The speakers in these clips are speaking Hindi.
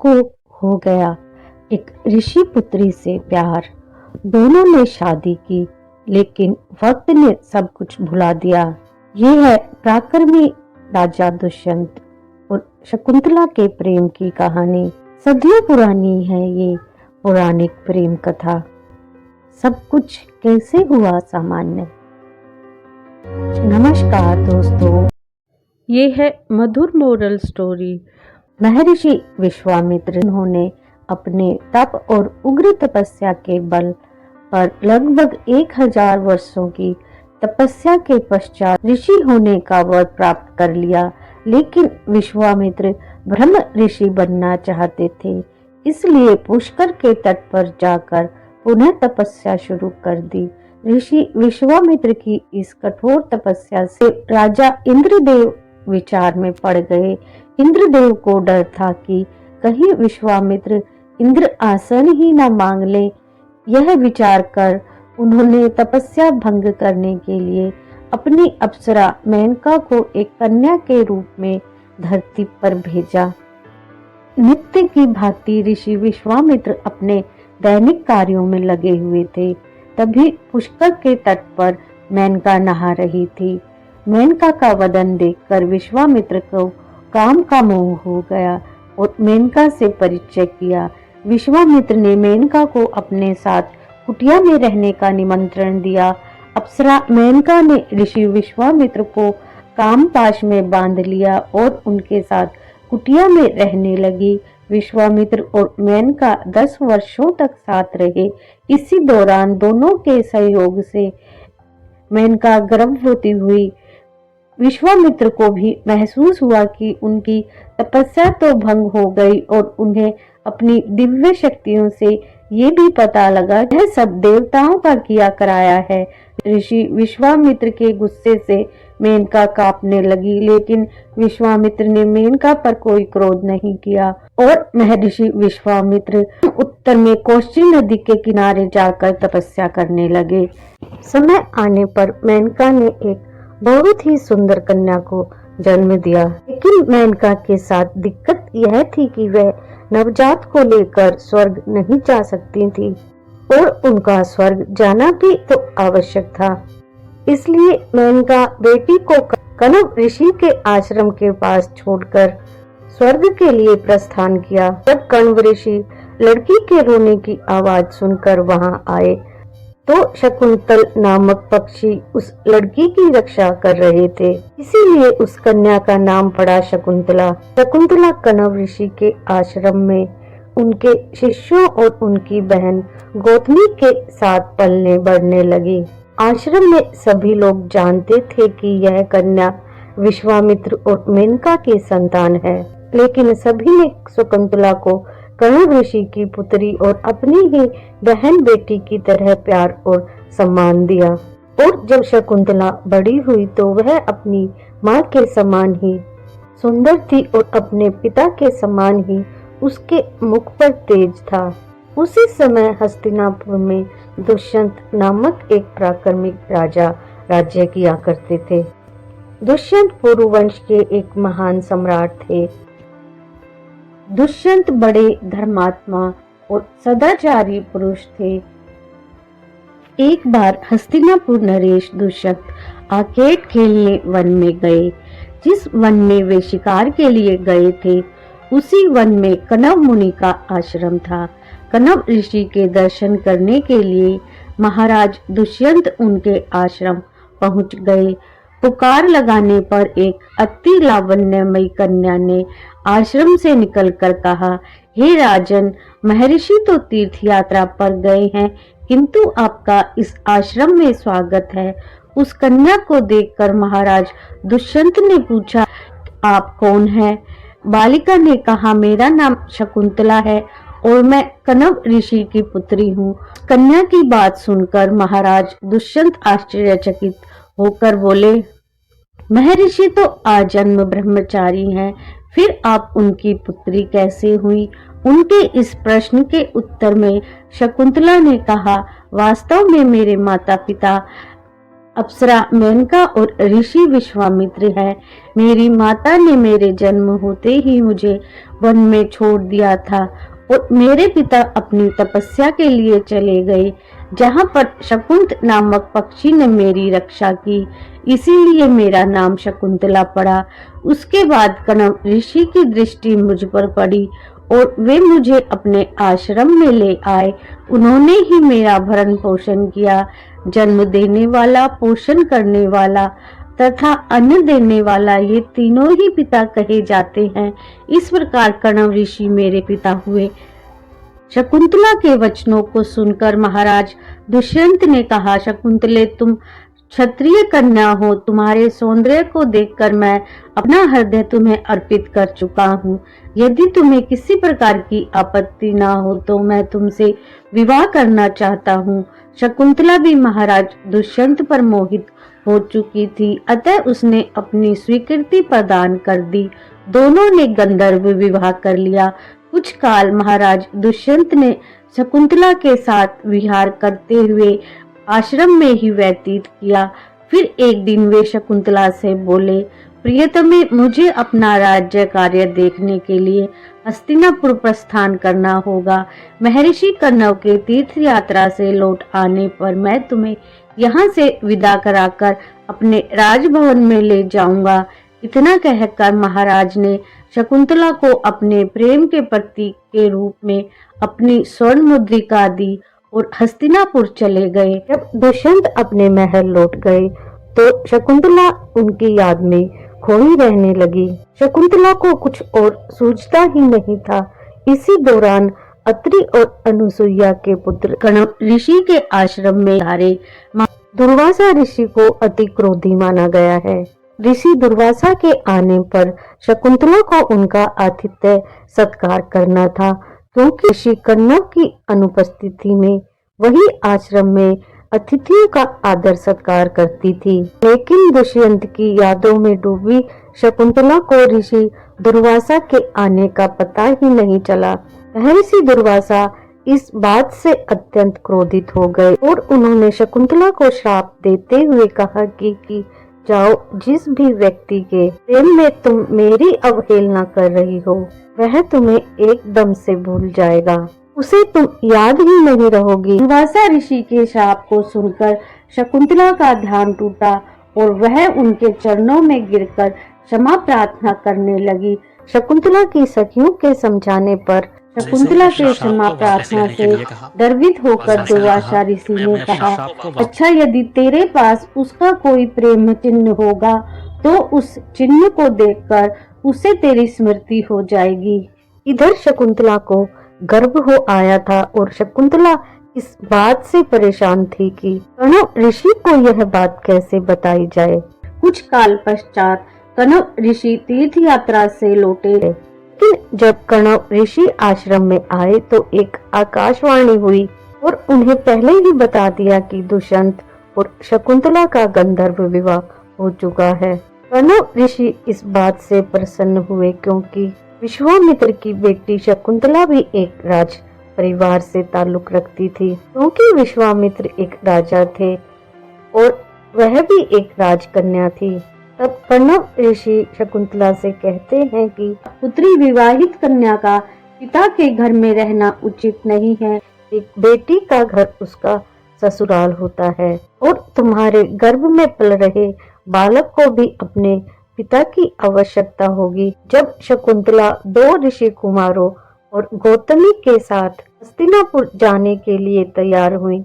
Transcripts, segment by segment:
को हो गया एक ऋषि पुत्री से प्यार। दोनों ने शादी की, लेकिन वक्त ने सब कुछ भुला दिया। ये है पराक्रमी राजा दुष्यंत और शकुंतला के प्रेम की कहानी। सदियों पुरानी है ये पौराणिक प्रेम कथा। सब कुछ कैसे हुआ सामान्य। नमस्कार दोस्तों, ये है मधुर मोरल स्टोरी। महर्षि विश्वामित्र उन्होंने अपने तप और उग्र तपस्या के बल पर लगभग 1000 वर्षों की तपस्या के पश्चात ऋषि होने का वर प्राप्त कर लिया। लेकिन विश्वामित्र ब्रह्म ऋषि बनना चाहते थे, इसलिए पुष्कर के तट पर जाकर पुनः तपस्या शुरू कर दी। ऋषि विश्वामित्र की इस कठोर तपस्या से राजा इंद्रदेव विचार में पड़ गए। इंद्रदेव को डर था कि कहीं विश्वामित्र इंद्र आसन ही न मांग ले। यह विचार कर उन्होंने तपस्या भंग करने के लिए अपनी अप्सरा मेनका को एक कन्या के रूप में धरती पर भेजा। नित्य की भांति ऋषि विश्वामित्र अपने दैनिक कार्यों में लगे हुए थे। तभी पुष्कर के तट पर मेनका नहा रही थी। मेनका का वदन देखकर विश्वामित्र को काम का मोह हो गया और मेनका से परिचय किया। विश्वामित्र ने मेनका को अपने साथ कुटिया में रहने का निमंत्रण दिया। अप्सरा मेनका ने ऋषि विश्वामित्र को कामपाश में बांध लिया और उनके साथ कुटिया में रहने लगी। विश्वामित्र और मेनका 10 वर्षों तक साथ रहे। इसी दौरान दोनों के सहयोग से मेनका गर्भवती हुई। विश्वामित्र को भी महसूस हुआ कि उनकी तपस्या तो भंग हो गई और उन्हें अपनी दिव्य शक्तियों से ये भी पता लगा यह सब देवताओं का किया कराया है। ऋषि विश्वामित्र के गुस्से से मेनका कांपने लगी, लेकिन विश्वामित्र ने मेनका पर कोई क्रोध नहीं किया और महर्षि विश्वामित्र उत्तर में कोशी नदी के किनारे जाकर तपस्या करने लगे। समय आने पर मेनका ने एक बहुत ही सुंदर कन्या को जन्म दिया, लेकिन मेनका के साथ दिक्कत यह थी कि वह नवजात को लेकर स्वर्ग नहीं जा सकती थी और उनका स्वर्ग जाना भी तो आवश्यक था। इसलिए मेनका बेटी को कणव ऋषि के आश्रम के पास छोड़कर स्वर्ग के लिए प्रस्थान किया। जब कणव ऋषि लड़की के रोने की आवाज सुनकर वहां आए तो शकुंतल नामक पक्षी उस लड़की की रक्षा कर रहे थे, इसीलिए उस कन्या का नाम पड़ा शकुंतला। शकुंतला कणव ऋषि के आश्रम में उनके शिष्यों और उनकी बहन गौतमी के साथ पलने बढ़ने लगी। आश्रम में सभी लोग जानते थे कि यह कन्या विश्वामित्र और मेनका की संतान है, लेकिन सभी ने शकुंतला को कणव ऋषि की पुत्री और अपनी ही बहन बेटी की तरह प्यार और सम्मान दिया। और जब शकुंतला बड़ी हुई तो वह अपनी माँ के समान ही सुंदर थी और अपने पिता के समान ही उसके मुख पर तेज था। उसी समय हस्तिनापुर में दुष्यंत नामक एक पराक्रमी राजा राज्य किया करते थे। दुष्यंत पुरुवंश के एक महान सम्राट थे। दुष्यंत बड़े धर्मात्मा और सदाचारी पुरुष थे। एक बार हस्तिनापुर नरेश दुष्यंत आकेट खेलने वन में गए। जिस वन में वे शिकार के लिए गए थे उसी वन में कणव मुनि का आश्रम था। कणव ऋषि के दर्शन करने के लिए महाराज दुष्यंत उनके आश्रम पहुंच गए। पुकार लगाने पर एक अति लावण्यमयी कन्या ने आश्रम से निकलकर कहा, हे राजन, महर्षि तो तीर्थ यात्रा पर गए हैं, किंतु आपका इस आश्रम में स्वागत है। उस कन्या को देखकर महाराज दुष्यंत ने पूछा, आप कौन हैं? बालिका ने कहा, मेरा नाम शकुंतला है और मैं कणव ऋषि की पुत्री हूँ। कन्या की बात सुनकर महाराज दुष्यंत आश्चर्यचकित होकर बोले, महर्षि तो आजन्म ब्रह्मचारी हैं, फिर आप उनकी पुत्री कैसे हुई? उनके इस प्रश्न के उत्तर में शकुंतला ने कहा, वास्तव में मेरे माता पिता अप्सरा मेनका और ऋषि विश्वामित्र है। मेरी माता ने मेरे जन्म होते ही मुझे वन में छोड़ दिया था और मेरे पिता अपनी तपस्या के लिए चले गए, जहाँ पर शकुंत नामक पक्षी ने मेरी रक्षा की, इसीलिए मेरा नाम शकुंतला पड़ा। उसके बाद कण्व ऋषि की दृष्टि मुझ पर पड़ी और वे मुझे अपने आश्रम में ले आए। उन्होंने ही मेरा भरण पोषण किया। जन्म देने वाला, पोषण करने वाला तथा अन्न देने वाला, ये तीनों ही पिता कहे जाते हैं। इस प्रकार कण्व ऋषि मेरे पिता हुए। शकुंतला के वचनों को सुनकर महाराज दुष्यंत ने कहा, शकुंतले, तुम क्षत्रिय कन्या हो, तुम्हारे सौंदर्य को देखकर मैं अपना हृदय तुम्हें अर्पित कर चुका हूँ। यदि तुम्हें किसी प्रकार की आपत्ति ना हो तो मैं तुमसे विवाह करना चाहता हूँ। शकुंतला भी महाराज दुष्यंत पर मोहित हो चुकी थी, अतः उसने अपनी स्वीकृति प्रदान कर दी। दोनों ने गंधर्व विवाह कर लिया। कुछ काल महाराज दुष्यंत ने शकुंतला के साथ विहार करते हुए आश्रम में ही व्यतीत किया। फिर एक दिन वे शकुंतला से बोले, प्रियतमे, मुझे अपना राज्य कार्य देखने के लिए हस्तिनापुर प्रस्थान करना होगा। महर्षि कण्व के तीर्थ यात्रा से लौट आने पर मैं तुम्हें यहाँ से विदा कराकर अपने राजभवन में ले जाऊंगा। इतना कहकर महाराज ने शकुंतला को अपने प्रेम के प्रतीक के रूप में अपनी स्वर्ण मुद्रिका दी और हस्तिनापुर चले गए। जब दुष्यंत अपने महल लौट गए तो शकुंतला उनकी याद में खोई रहने लगी। शकुंतला को कुछ और सूझता ही नहीं था। इसी दौरान अत्रि और अनुसुईया के पुत्र कण्व ऋषि के आश्रम में हारे। दुर्वासा ऋषि को अति क्रोधी माना गया है। ऋषि दुर्वासा के आने पर शकुंतला को उनका आतिथ्य सत्कार करना था, क्योंकि ऋषि कण्व की अनुपस्थिति में वही आश्रम में अतिथियों का आदर सत्कार करती थी। लेकिन दुष्यंत की यादों में डूबी शकुंतला को ऋषि दुर्वासा के आने का पता ही नहीं चला। महर्षि दुर्वासा इस बात से अत्यंत क्रोधित हो गए और उन्होंने शकुंतला को श्राप देते हुए कहा कि जाओ, जिस भी व्यक्ति के प्रेम में तुम मेरी अवहेलना कर रही हो वह तुम्हें एकदम से भूल जाएगा, उसे तुम याद ही नहीं रहोगी। दुर्वासा ऋषि के श्राप को सुनकर शकुंतला का ध्यान टूटा और वह उनके चरणों में गिरकर क्षमा प्रार्थना करने लगी। शकुंतला की सखियों के समझाने पर शकुंतला के क्षमा प्रार्थना से गर्वित होकर दुर्वासा ऋषि ने कहा, अच्छा, यदि तेरे पास उसका कोई प्रेम चिन्ह होगा तो उस चिन्ह को देखकर उसे तेरी स्मृति हो जाएगी। इधर शकुंतला को गर्व हो आया था और शकुंतला इस बात से परेशान थी कि कण्व ऋषि को यह बात कैसे बताई जाए। कुछ काल पश्चात कण्व ऋषि तीर्थ यात्रा से लौटे। लेकिन जब कण्व ऋषि आश्रम में आए तो एक आकाशवाणी हुई और उन्हें पहले ही बता दिया कि दुष्यंत और शकुंतला का गंधर्व विवाह हो चुका है। कण्व ऋषि इस बात से प्रसन्न हुए क्योंकि विश्वामित्र की बेटी शकुंतला भी एक राज परिवार से ताल्लुक रखती थी, क्योंकि विश्वामित्र एक राजा थे और वह भी एक राजकन्या थी। तब कण्व ऋषि शकुंतला से कहते हैं कि पुत्री विवाहित कन्या का पिता के घर में रहना उचित नहीं है। एक बेटी का घर उसका ससुराल होता है और तुम्हारे गर्भ में पल रहे बालक को भी अपने पिता की आवश्यकता होगी। जब शकुंतला 2 ऋषि कुमारों और गौतमी के साथ हस्तिनापुर जाने के लिए तैयार हुई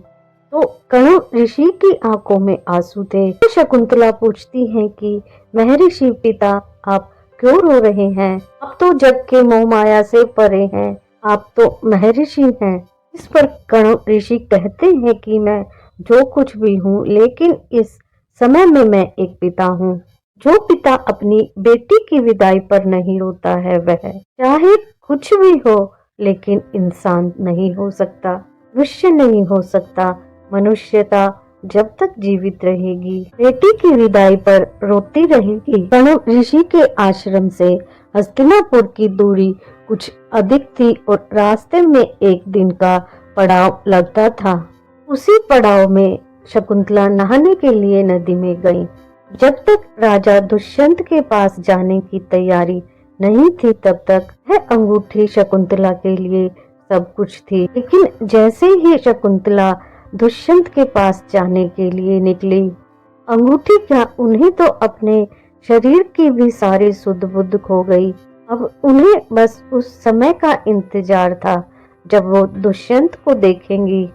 तो कण्व ऋषि की आंखों में आंसू थे। शकुंतला पूछती हैं कि महर्षि पिता, आप क्यों रो रहे हैं? आप तो जग के मोह माया से परे हैं, आप तो महर्षि हैं। इस पर कण्व ऋषि कहते हैं कि मैं जो कुछ भी हूँ, लेकिन इस समय में मैं एक पिता हूँ। जो पिता अपनी बेटी की विदाई पर नहीं रोता है वह चाहे कुछ भी हो लेकिन इंसान नहीं हो सकता, मनुष्य नहीं हो सकता। मनुष्यता जब तक जीवित रहेगी बेटी की विदाई पर रोती रहेगी। कण्व ऋषि के आश्रम से हस्तिनापुर की दूरी कुछ अधिक थी और रास्ते में एक दिन का पड़ाव लगता था। उसी पड़ाव में शकुंतला नहाने के लिए नदी में गई। जब तक राजा दुष्यंत के पास जाने की तैयारी नहीं थी तब तक वह अंगूठी शकुंतला के लिए सब कुछ थी। लेकिन जैसे ही शकुंतला दुष्यंत के पास जाने के लिए निकली, अंगूठी क्या, उन्हें तो अपने शरीर की भी सारी सुध बुध खो गई। अब उन्हें बस उस समय का इंतजार था जब वो दुष्यंत को देखेंगी।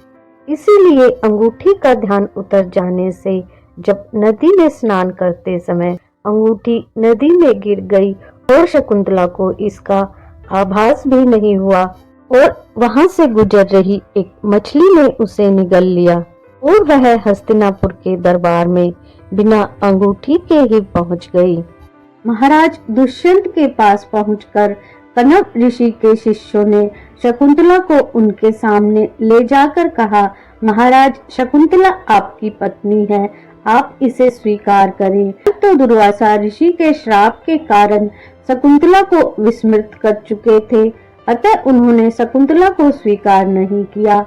इसीलिए अंगूठी का ध्यान उतर जाने से जब नदी में स्नान करते समय अंगूठी नदी में गिर गई और शकुंतला को इसका आभास भी नहीं हुआ और वहां से गुजर रही एक मछली ने उसे निगल लिया और वह हस्तिनापुर के दरबार में बिना अंगूठी के ही पहुंच गई। महाराज दुष्यंत के पास पहुंचकर कनव ऋषि के शिष्यों ने शकुंतला को उनके सामने ले जाकर कहा, महाराज, शकुंतला आपकी पत्नी है, आप इसे स्वीकार करें। तो दुर्वासा ऋषि के श्राप के कारण शकुंतला को विस्मृत कर चुके थे, अतः उन्होंने शकुंतला को स्वीकार नहीं किया।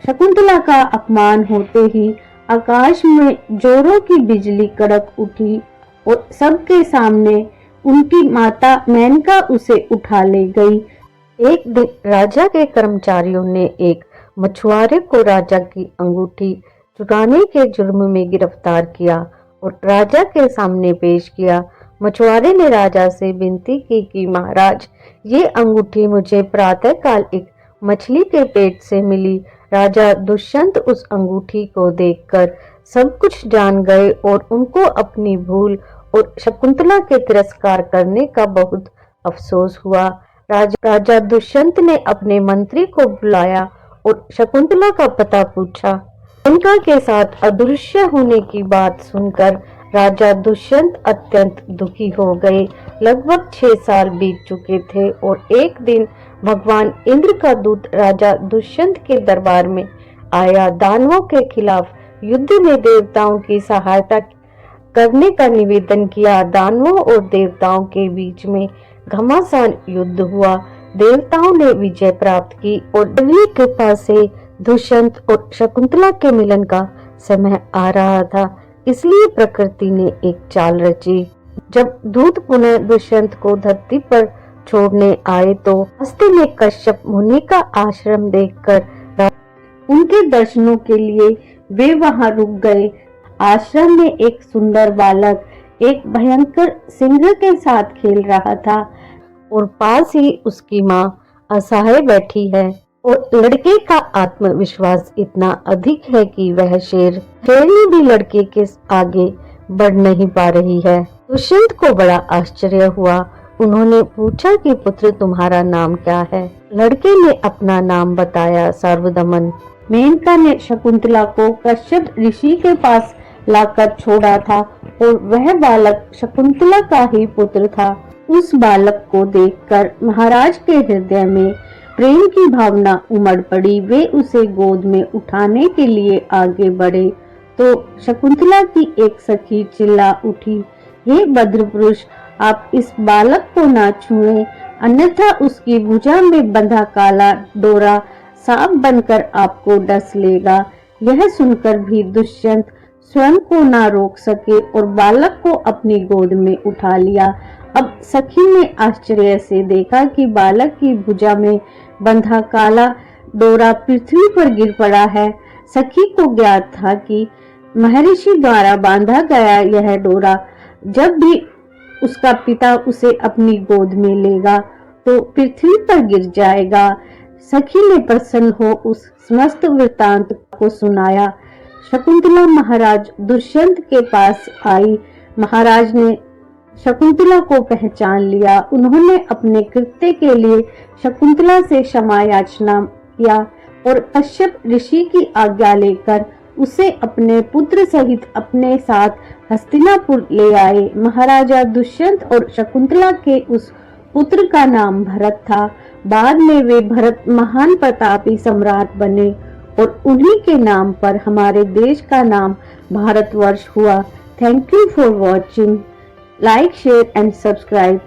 शकुंतला का अपमान होते ही आकाश में जोरों की बिजली कड़क उठी और सबके सामने उनकी माता मेनका उसे उठा ले गई। एक दिन राजा के कर्मचारियों ने एक मछुआरे को राजा की अंगूठी चुराने के जुर्म में गिरफ्तार किया और राजा के सामने पेश किया। मछुआरे ने राजा से विनती की कि महाराज, ये अंगूठी मुझे प्रातःकाल एक मछली के पेट से मिली। राजा दुष्यंत उस अंगूठी को देखकर सब कुछ जान गए और उनको अपनी भूल और शकुंतला के तिरस्कार करने का बहुत अफसोस हुआ। राजा दुष्यंत ने अपने मंत्री को बुलाया और शकुंतला का पता पूछा। मेनका के साथ अदृश्य होने की बात सुनकर राजा दुष्यंत अत्यंत दुखी हो गए। लगभग 6 साल बीत चुके थे और एक दिन भगवान इंद्र का दूत राजा दुष्यंत के दरबार में आया। दानवों के खिलाफ युद्ध में देवताओं की सहायता करने का निवेदन किया। दानवों और देवताओं के बीच में घमासान युद्ध हुआ। देवताओं ने विजय प्राप्त की और देवी कृपा से दुष्यंत और शकुंतला के मिलन का समय आ रहा था। इसलिए प्रकृति ने एक चाल रची। जब दूत पुनः दुष्यंत को धरती पर छोड़ने आए तो रास्ते में कश्यप मुनि का आश्रम देखकर उनके दर्शनों के लिए वे वहां रुक गए। आश्रम में एक सुंदर बालक एक भयंकर सिंह के साथ खेल रहा था और पास ही उसकी माँ असहाय बैठी है और लड़के का आत्मविश्वास इतना अधिक है कि वह शेरनी भी लड़के के आगे बढ़ नहीं पा रही है। दुष्यंत को बड़ा आश्चर्य हुआ। उन्होंने पूछा कि पुत्र, तुम्हारा नाम क्या है? लड़के ने अपना नाम बताया, सर्वदमन। मेनका ने शकुंतला को कश्यप ऋषि के पास लाकर छोड़ा था और वह बालक शकुंतला का ही पुत्र था। उस बालक को देखकर महाराज के हृदय में प्रेम की भावना उमड़ पड़ी। वे उसे गोद में उठाने के लिए आगे बढ़े तो शकुंतला की एक सखी चिल्ला उठी, हे भद्र पुरुष, आप इस बालक को ना छुएं, अन्यथा उसकी भुजा में बंधा काला डोरा सांप बनकर आपको डस लेगा। यह सुनकर भी दुष्यंत स्वयं को ना रोक सके और बालक को अपनी गोद में उठा लिया। अब सखी ने आश्चर्य से देखा कि बालक की भुजा में बंधा काला डोरा पृथ्वी पर गिर पड़ा है। सखी को ज्ञात था कि महर्षि द्वारा बांधा गया यह डोरा जब भी उसका पिता उसे अपनी गोद में लेगा तो पृथ्वी पर गिर जाएगा। सखी ने प्रसन्न हो उस समस्त वृतांत को सुनाया। शकुंतला महाराज दुष्यंत के पास आई। महाराज ने शकुंतला को पहचान लिया। उन्होंने अपने कृत्य के लिए शकुंतला से क्षमा याचना किया और कश्यप ऋषि की आज्ञा लेकर उसे अपने पुत्र सहित अपने साथ हस्तिनापुर ले आए। महाराजा दुष्यंत और शकुंतला के उस पुत्र का नाम भरत था। बाद में वे भरत महान प्रतापी सम्राट बने और उन्हीं के नाम पर हमारे देश का नाम भारतवर्ष हुआ। Thank you for watching. Like, share and subscribe.